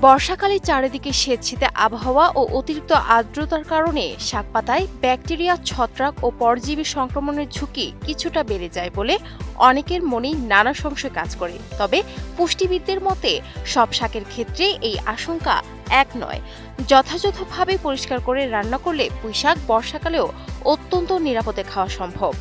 বর্ষাকালে চারিদিকে স্বেচ্ছাতে আবহাওয়া ও অতিরিক্ত আর্দ্রতার কারণে শাকপাতায় ব্যাকটেরিয়া, ছত্রাক ও পরজীবী সংক্রমণের ঝুঁকি কিছুটা বেড়ে যায় বলে অনেকের মনেই নানা সংশয় কাজ করে। তবে পুষ্টিবিদদের মতে সব শাকের ক্ষেত্রে এই আশঙ্কা এক নয়। যথাযথভাবে পরিষ্কার করে রান্না করলে পুঁইশাক বর্ষাকালেও অত্যন্ত নিরাপদে খাওয়া সম্ভব।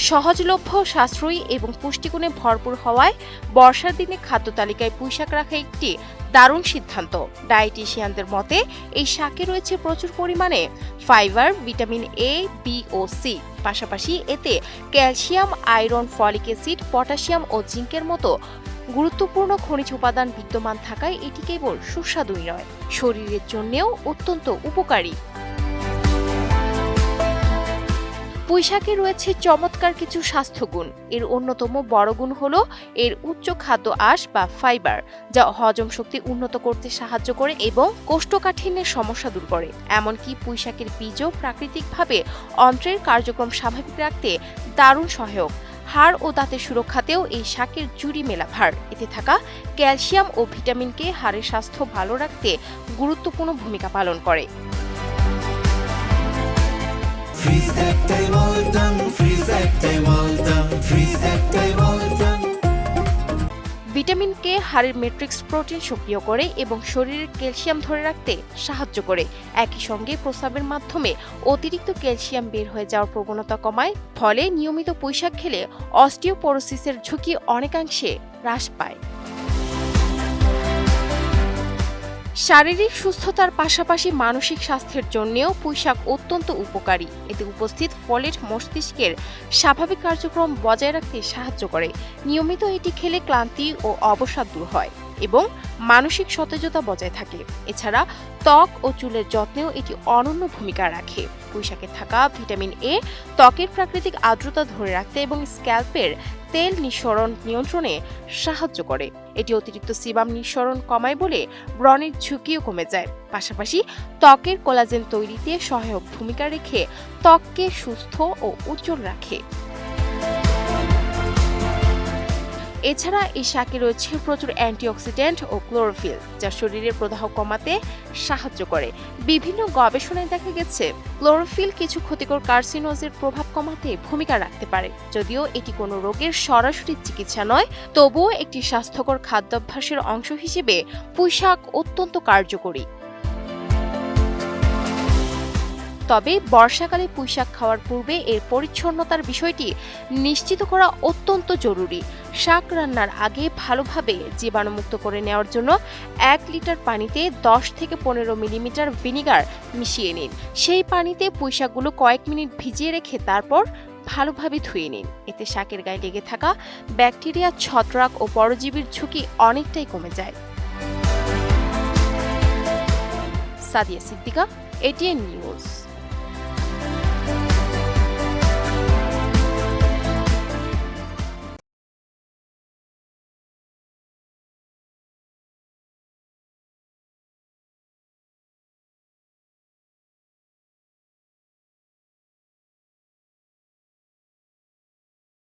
সহজলভ্য, সাশ্রয়ী এবং পুষ্টিগুণে ভরপুর হওয়ায় বর্ষার দিনে খাদ্য তালিকায় পুঁইশাক রাখা একটি দারুণ সিদ্ধান্ত। ডায়েটিশিয়ানদের মতে এই শাকে রয়েছে প্রচুর পরিমাণে ফাইবার, ভিটামিন এ, বি ও সি। পাশাপাশি এতে calcium, iron, folic acid, potassium ও জিঙ্কের মতো গুরুত্বপূর্ণ খনিজ উপাদান বিদ্যমান থাকায় এটি কেবল সুস্বাদুই নয়, শরীরের জন্যও অত্যন্ত উপকারী। পুঁইশাকে রয়েছে চমৎকার কিছু স্বাস্থ্যগুণ। এর অন্যতম বড় গুণ হলো এর উচ্চ খাদ্য আঁশ বা ফাইবার, যা হজম শক্তি উন্নত করতে সাহায্য করে এবং কোষ্ঠকাঠিন্যের সমস্যা দূর করে। এমনকি পুঁইশাকের বীজও প্রাকৃতিকভাবে অন্ত্রের কার্যক্রম স্বাভাবিক রাখতে দারুণ সহায়ক। হাড় ও দাঁতের সুরক্ষাতেও এই শাকের জুড়ি মেলা ভার। এতে থাকা ক্যালসিয়াম ও ভিটামিনকে হাড়ের স্বাস্থ্য ভালো রাখতে গুরুত্বপূর্ণ ভূমিকা পালন করে। ভিটামিন কে হাড়ের ম্যাট্রিক্স প্রোটিন সক্রিয় করে এবং শরীরের ক্যালসিয়াম ধরে রাখতে সাহায্য করে। একই সঙ্গে প্রস্রাবের মাধ্যমে অতিরিক্ত ক্যালসিয়াম বের হয়ে যাওয়ার প্রবণতা কমায়। ফলে নিয়মিত পুঁইশাক খেলে অস্টিওপোরোসিসের ঝুঁকি অনেকাংশে হ্রাস পায়। শারীরিক সুস্থতার পাশাপাশি মানসিক স্বাস্থ্যের জন্যও পুঁইশাক অত্যন্ত উপকারী। এতে উপস্থিত ফলেট মস্তিষ্কের স্বাভাবিক কার্যক্রম বজায় রাখতে সাহায্য করে। নিয়মিত এটি খেলে ক্লান্তি ও অবসাদ দূর হয় এবং মানসিক সতেজতা বজায় থাকে। এছাড়া ত্বক ও চুলের যত্নেও এটি অনন্য ভূমিকা রাখে। পুঁইশাকে থাকা ভিটামিন এ ত্বকের প্রাকৃতিক আর্দ্রতা ধরে রাখতে এবং স্ক্যাল্পের তেল নিঃসরণ নিয়ন্ত্রণে সাহায্য করে। এটি অতিরিক্ত সিবাম নিঃসরণ কমায় বলে ব্রণের ঝুঁকিও কমে যায়। পাশাপাশি ত্বকের কোলাজেন তৈরিতে সহায়ক ভূমিকা রেখে ত্বককে সুস্থ ও উজ্জ্বল রাখে। এছাড়া এই শাকে রয়েছে প্রচুর অ্যান্টিঅক্সিডেন্ট ও ক্লোরোফিল, যা শরীরের প্রদাহ কমাতে সাহায্য করে। বিভিন্ন গবেষণায় দেখা গেছে ক্লোরোফিল কিছু ক্ষতিকর কার্সিনোজের প্রভাব কমাতে ভূমিকা রাখতে পারে। যদিও এটি কোনো রোগের সরাসরি চিকিৎসা নয়, তবুও একটি স্বাস্থ্যকর খাদ্যাভ্যাসের অংশ হিসেবে পুঁইশাক অত্যন্ত কার্যকরী। তবে বর্ষাকালে পুঁইশাক খাওয়ার পূর্বে এর পরিচ্ছন্নতার বিষয়টি নিশ্চিত করা অত্যন্ত জরুরি। শাক রান্নার আগে ভালোভাবে জীবাণুমুক্ত করে নেওয়ার জন্য 1 লিটার পানিতে 10 থেকে 15 মিলিমিটার ভিনিগার মিশিয়ে নিন। সেই পানিতে পুঁইশাকগুলো কয়েক মিনিট ভিজিয়ে রেখে তারপর ভালোভাবে ধুয়ে নিন। এতে শাকের গায়ে লেগে থাকা ব্যাকটেরিয়া, ছত্রাক ও পরজীবীর ঝুঁকি অনেকটাই কমে যায়। Sadia Siddika, ATN news.